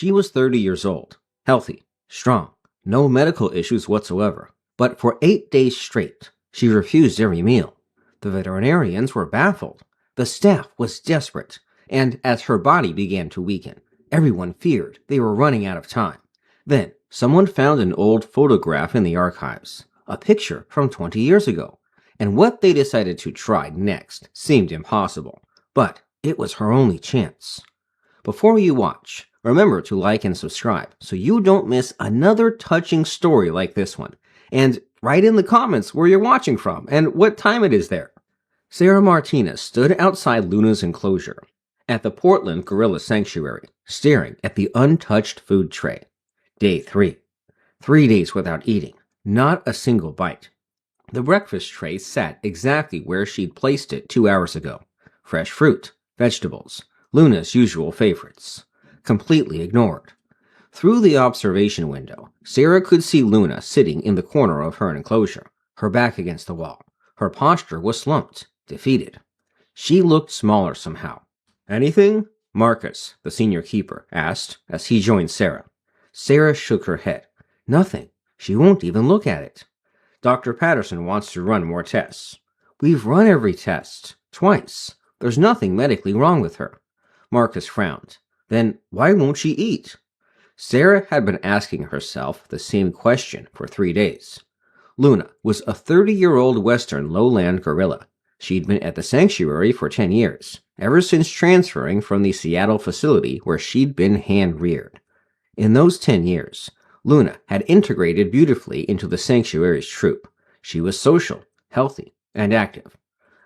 She was 30 years old, healthy, strong, no medical issues whatsoever. But for 8 days straight, she refused every meal. The veterinarians were baffled. The staff was desperate. And as her body began to weaken, everyone feared they were running out of time. Then, someone found an old photograph in the archives, a picture from 20 years ago. And what they decided to try next seemed impossible. But it was her only chance. Before you watch, remember to like and subscribe so you don't miss another touching story like this one. And write in the comments where you're watching from and what time it is there. Sarah Martinez stood outside Luna's enclosure at the Portland Gorilla Sanctuary, staring at the untouched food tray. Day 3. 3 days without eating, not a single bite. The breakfast tray sat exactly where she'd placed it 2 hours ago. Fresh fruit, vegetables, Luna's usual favorites. Completely ignored. Through the observation window, Sarah could see Luna sitting in the corner of her enclosure, her back against the wall. Her posture was slumped, defeated. She looked smaller somehow. "Anything?" Marcus, the senior keeper, asked as he joined Sarah. Sarah shook her head. "Nothing. She won't even look at it." "Dr. Patterson wants to run more tests." "We've run every test. Twice. There's nothing medically wrong with her." Marcus frowned. "Then why won't she eat?" Sarah had been asking herself the same question for 3 days. Luna was a 30-year-old Western lowland gorilla. She'd been at the sanctuary for 10 years, ever since transferring from the Seattle facility where she'd been hand-reared. In those 10 years, Luna had integrated beautifully into the sanctuary's troop. She was social, healthy, and active.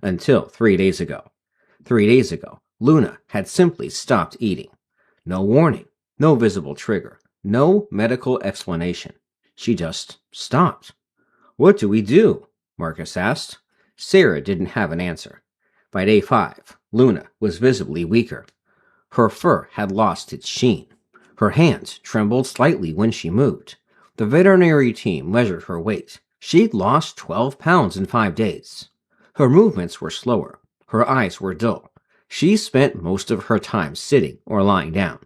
Until 3 days ago. 3 days ago, Luna had simply stopped eating. No warning, no visible trigger, no medical explanation. She just stopped. "What do we do?" Marcus asked. Sarah didn't have an answer. By day 5, Luna was visibly weaker. Her fur had lost its sheen. Her hands trembled slightly when she moved. The veterinary team measured her weight. She'd lost 12 pounds in 5 days. Her movements were slower. Her eyes were dull. She spent most of her time sitting or lying down.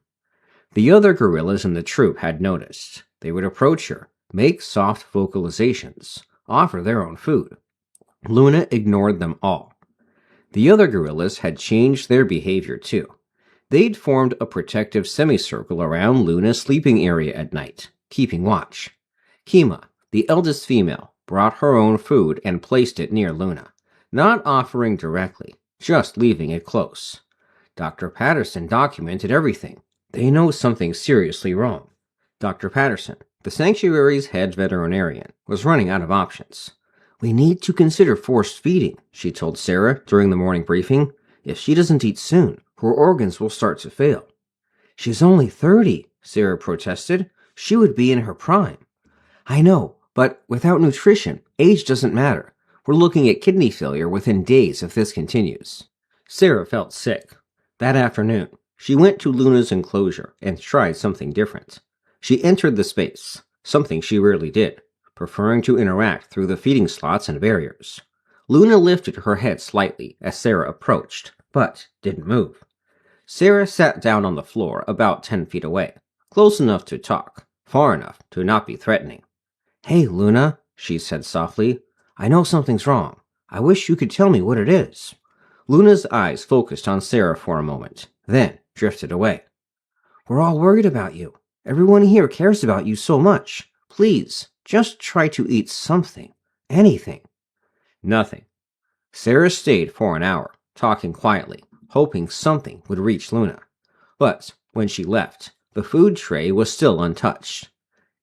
The other gorillas in the troop had noticed. They would approach her, make soft vocalizations, offer their own food. Luna ignored them all. The other gorillas had changed their behavior too. They'd formed a protective semicircle around Luna's sleeping area at night, keeping watch. Kima, the eldest female, brought her own food and placed it near Luna, not offering directly, just leaving it close. Dr. Patterson documented everything. They know something seriously wrong. Dr. Patterson, the sanctuary's head veterinarian, was running out of options. "We need to consider forced feeding," she told Sarah during the morning briefing. "If she doesn't eat soon, her organs will start to fail." "She's only 30, Sarah protested. "She would be in her prime." "I know, but without nutrition, age doesn't matter. We're looking at kidney failure within days if this continues." Sarah felt sick. That afternoon, she went to Luna's enclosure and tried something different. She entered the space, something she rarely did, preferring to interact through the feeding slots and barriers. Luna lifted her head slightly as Sarah approached, but didn't move. Sarah sat down on the floor about 10 feet away, close enough to talk, far enough to not be threatening. "Hey, Luna," she said softly. "I know something's wrong. I wish you could tell me what it is." Luna's eyes focused on Sarah for a moment, then drifted away. "We're all worried about you. Everyone here cares about you so much. Please, just try to eat something. Anything." Nothing. Sarah stayed for an hour, talking quietly, hoping something would reach Luna. But when she left, the food tray was still untouched.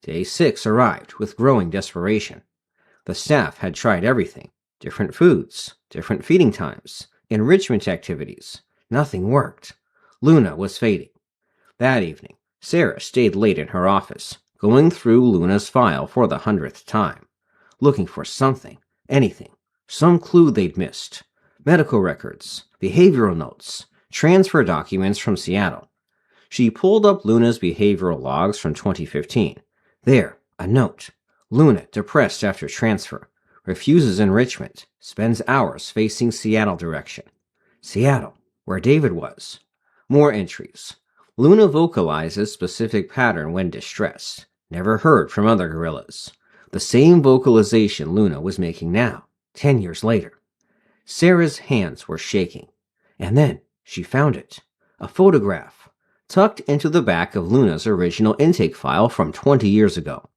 Day 6 arrived with growing desperation. The staff had tried everything. Different foods, different feeding times, enrichment activities. Nothing worked. Luna was fading. That evening, Sarah stayed late in her office, going through Luna's file for the 100th time, looking for something, anything, some clue they'd missed. Medical records, behavioral notes, transfer documents from Seattle. She pulled up Luna's behavioral logs from 2015. There, a note. Luna depressed after transfer, refuses enrichment, spends hours facing Seattle direction. Seattle, where David was. More entries. Luna vocalizes specific pattern when distressed, never heard from other gorillas. The same vocalization Luna was making now, 10 years later. Sarah's hands were shaking. And then she found it. A photograph, tucked into the back of Luna's original intake file from 20 years ago.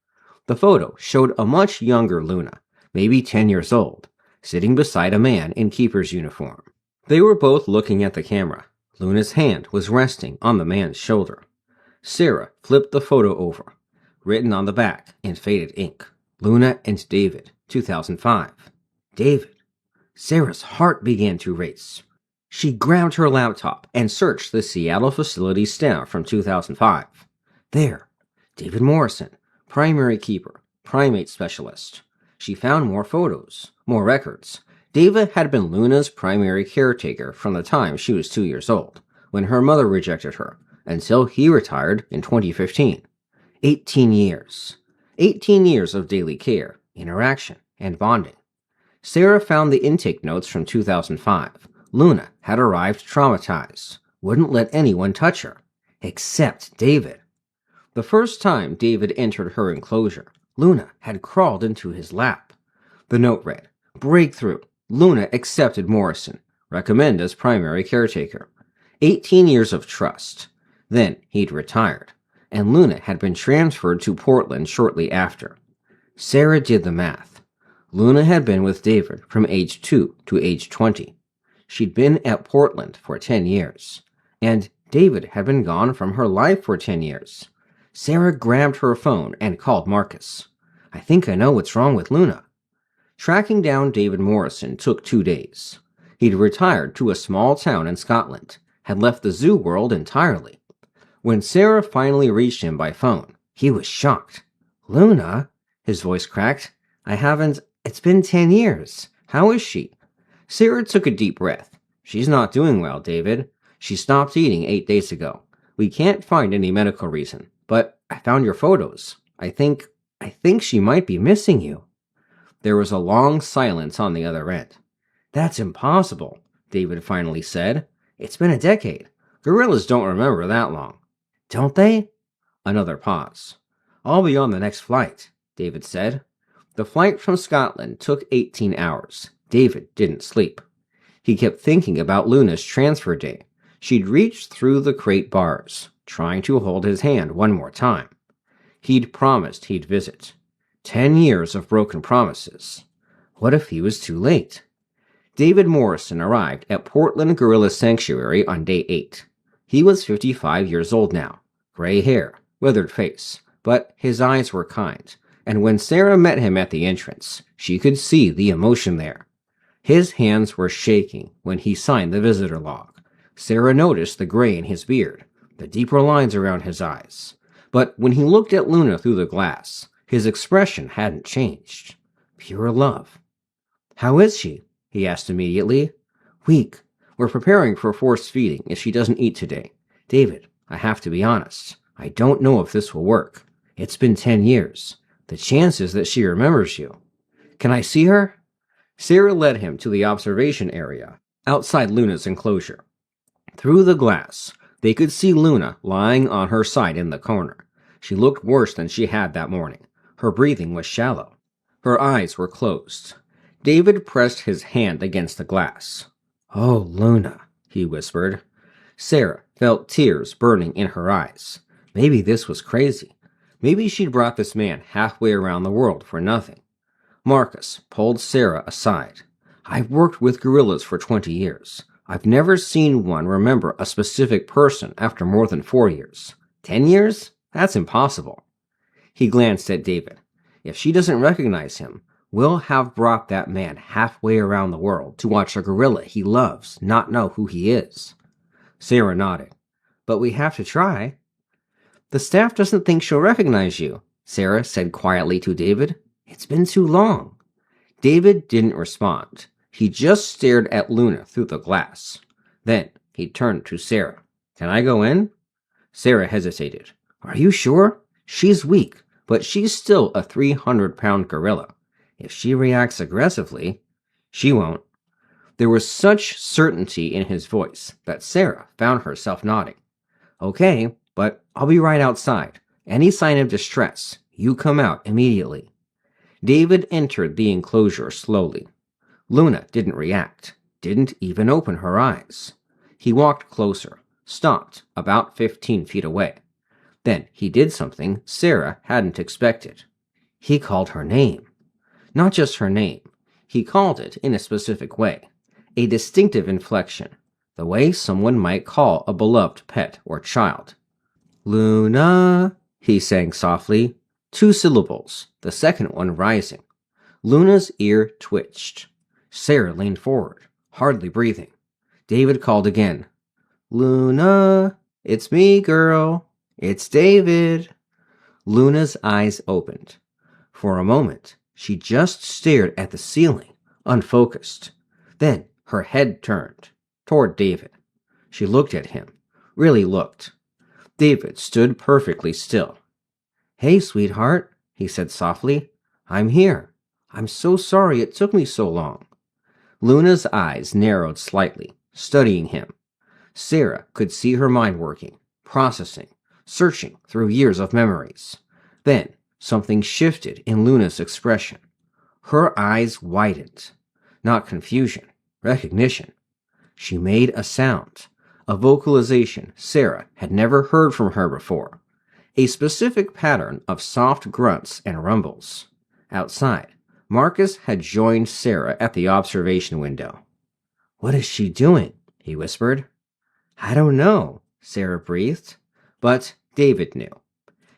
The photo showed a much younger Luna, maybe 10 years old, sitting beside a man in keeper's uniform. They were both looking at the camera. Luna's hand was resting on the man's shoulder. Sarah flipped the photo over. Written on the back in faded ink, Luna and David, 2005. David. Sarah's heart began to race. She grabbed her laptop and searched the Seattle facility staff from 2005. There, David Morrison, primary keeper, primate specialist. She found more photos, more records. David had been Luna's primary caretaker from the time she was 2 years old, when her mother rejected her, until he retired in 2015. 18 years. 18 years of daily care, interaction, and bonding. Sarah found the intake notes from 2005. Luna had arrived traumatized, wouldn't let anyone touch her, except David. The first time David entered her enclosure, Luna had crawled into his lap. The note read, "Breakthrough. Luna accepted Morrison. Recommend as primary caretaker. 18 years of trust. Then he'd retired, and Luna had been transferred to Portland shortly after." Sarah did the math. Luna had been with David from age 2 to age 20. She'd been at Portland for 10 years, and David had been gone from her life for 10 years. Sarah grabbed her phone and called Marcus. "I think I know what's wrong with Luna." Tracking down David Morrison took 2 days. He'd retired to a small town in Scotland, had left the zoo world entirely. When Sarah finally reached him by phone, he was shocked. "Luna?" His voice cracked. It's been 10 years. How is she?" Sarah took a deep breath. "She's not doing well, David. She stopped eating 8 days ago. We can't find any medical reason, but I found your photos. I think she might be missing you." There was a long silence on the other end. "That's impossible," David finally said. "It's been a decade. Gorillas don't remember that long." "Don't they?" Another pause. "I'll be on the next flight," David said. The flight from Scotland took 18 hours. David didn't sleep. He kept thinking about Luna's transfer day. She'd reached through the crate bars, trying to hold his hand one more time. He'd promised he'd visit. 10 years of broken promises. What if he was too late? David Morrison arrived at Portland Gorilla Sanctuary on day 8. He was 55 years old now. Gray hair, withered face, but his eyes were kind. And when Sarah met him at the entrance, she could see the emotion there. His hands were shaking when he signed the visitor log. Sarah noticed the gray in his beard, the deeper lines around his eyes. But when he looked at Luna through the glass, his expression hadn't changed. Pure love. "How is she?" he asked immediately. "Weak. We're preparing for force feeding if she doesn't eat today. David, I have to be honest. I don't know if this will work. It's been 10 years. The chances that she remembers you. Can I see her?" Sarah led him to the observation area, outside Luna's enclosure. Through the glass, they could see Luna lying on her side in the corner. She looked worse than she had that morning. Her breathing was shallow. Her eyes were closed. David pressed his hand against the glass. "Oh, Luna," he whispered. Sarah felt tears burning in her eyes. Maybe this was crazy. Maybe she'd brought this man halfway around the world for nothing. Marcus pulled Sarah aside. "I've worked with gorillas for 20 years. I've never seen one remember a specific person after more than 4 years. 10 years? That's impossible." He glanced at David. "If she doesn't recognize him, we'll have brought that man halfway around the world to watch a gorilla he loves not know who he is." Sarah nodded. "But we have to try." "The staff doesn't think she'll recognize you," Sarah said quietly to David. "It's been too long." David didn't respond. He just stared at Luna through the glass. Then he turned to Sarah. "Can I go in?" Sarah hesitated. "Are you sure? She's weak, but she's still a 300-pound gorilla. If she reacts aggressively, she won't." There was such certainty in his voice that Sarah found herself nodding. Okay, but I'll be right outside. Any sign of distress, you come out immediately. David entered the enclosure slowly. Luna didn't react, didn't even open her eyes. He walked closer, stopped about 15 feet away. Then he did something Sarah hadn't expected. He called her name. Not just her name. He called it in a specific way, a distinctive inflection, the way someone might call a beloved pet or child. Luna, he sang softly, 2 syllables, the second one rising. Luna's ear twitched. Sarah leaned forward, hardly breathing. David called again. Luna, it's me, girl. It's David. Luna's eyes opened. For a moment, she just stared at the ceiling, unfocused. Then her head turned toward David. She looked at him, really looked. David stood perfectly still. Hey, sweetheart, he said softly. I'm here. I'm so sorry it took me so long. Luna's eyes narrowed slightly, studying him. Sarah could see her mind working, processing, searching through years of memories. Then something shifted in Luna's expression. Her eyes widened. Not confusion, recognition. She made a sound, a vocalization Sarah had never heard from her before. A specific pattern of soft grunts and rumbles. Outside, Marcus had joined Sarah at the observation window. What is she doing? He whispered. I don't know, Sarah breathed. But David knew.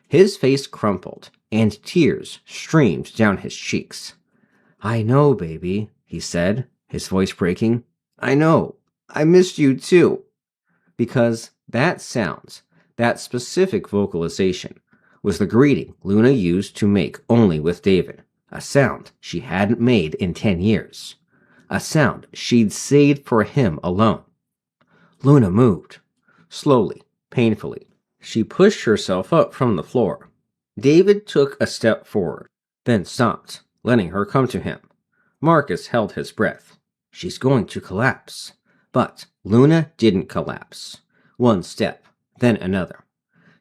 His face crumpled, and tears streamed down his cheeks. I know, baby, he said, his voice breaking. I know. I missed you too. Because that sound, that specific vocalization, was the greeting Luna used to make only with David, a sound she hadn't made in 10 years, a sound she'd saved for him alone. Luna moved, slowly, painfully. She pushed herself up from the floor. David took a step forward, then stopped, letting her come to him. Marcus held his breath. She's going to collapse. But Luna didn't collapse. One step, then another.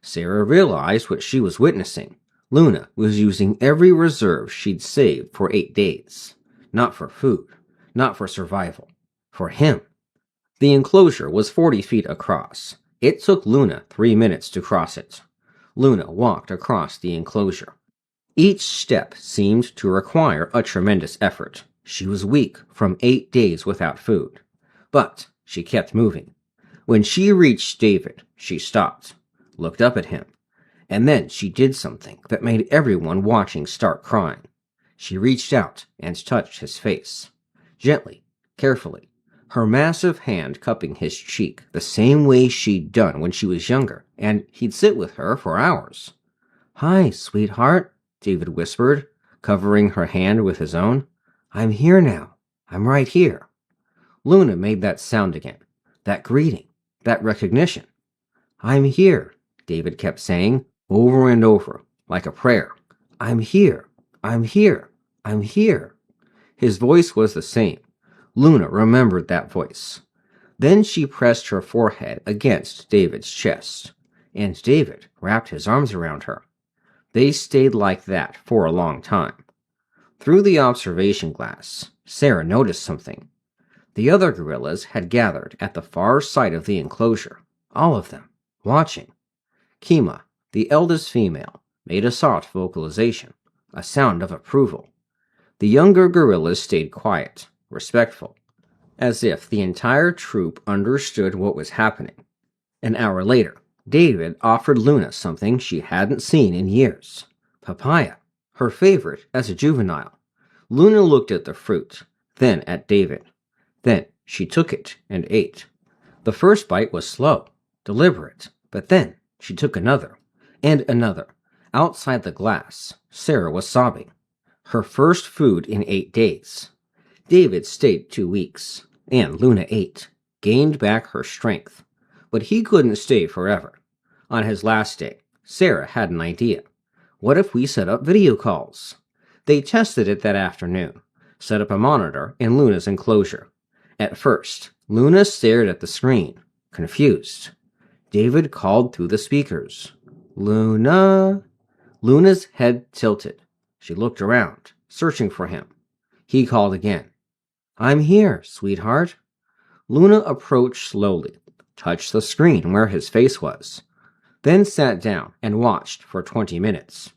Sarah realized what she was witnessing. Luna was using every reserve she'd saved for 8 days. Not for food, not for survival. For him. The enclosure was 40 feet across. It took Luna 3 minutes to cross it. Luna walked across the enclosure. Each step seemed to require a tremendous effort. She was weak from 8 days without food. But she kept moving. When she reached David, she stopped, looked up at him, and then she did something that made everyone watching start crying. She reached out and touched his face. Gently, carefully, her massive hand cupping his cheek the same way she'd done when she was younger, and he'd sit with her for hours. Hi, sweetheart, David whispered, covering her hand with his own. I'm here now. I'm right here. Luna made that sound again, that greeting, that recognition. I'm here, David kept saying, over and over, like a prayer. I'm here. I'm here. I'm here. His voice was the same. Luna remembered that voice. Then she pressed her forehead against David's chest, and David wrapped his arms around her. They stayed like that for a long time. Through the observation glass, Sarah noticed something. The other gorillas had gathered at the far side of the enclosure, all of them, watching. Kima, the eldest female, made a soft vocalization, a sound of approval. The younger gorillas stayed quiet, respectful, as if the entire troop understood what was happening. An hour later, David offered Luna something she hadn't seen in years. Papaya, her favorite as a juvenile. Luna looked at the fruit, then at David. Then she took it and ate. The first bite was slow, deliberate, but then she took another, and another. Outside the glass, Sarah was sobbing. Her first food in 8 days. David stayed 2 weeks, and Luna ate, gained back her strength. But he couldn't stay forever. On his last day, Sarah had an idea. What if we set up video calls? They tested it that afternoon, set up a monitor in Luna's enclosure. At first, Luna stared at the screen, confused. David called through the speakers. Luna? Luna's head tilted. She looked around, searching for him. He called again. I'm here, sweetheart. Luna approached slowly, touched the screen where his face was, then sat down and watched for 20 minutes.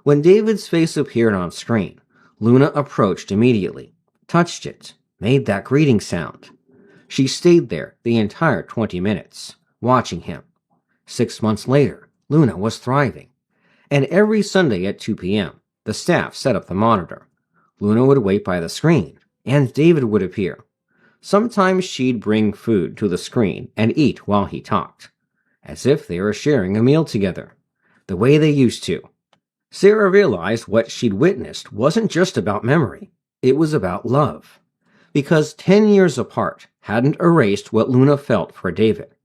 When David's face appeared on screen, Luna approached immediately, touched it, made that greeting sound. She stayed there the entire 20 minutes, watching him. 6 months later, Luna was thriving. And every Sunday at 2 p.m., the staff set up the monitor. Luna would wait by the screen, and David would appear. Sometimes she'd bring food to the screen and eat while he talked, as if they were sharing a meal together, the way they used to. Sarah realized what she'd witnessed wasn't just about memory, it was about love. Because 10 years apart hadn't erased what Luna felt for David,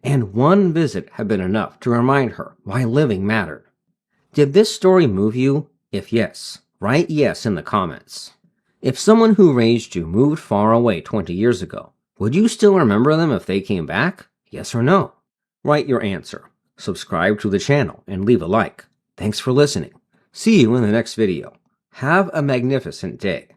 and one visit had been enough to remind her why living mattered. Did this story move you? If yes, write yes in the comments. If someone who raised you moved far away 20 years ago, would you still remember them if they came back? Yes or no? Write your answer. Subscribe to the channel and leave a like. Thanks for listening. See you in the next video. Have a magnificent day.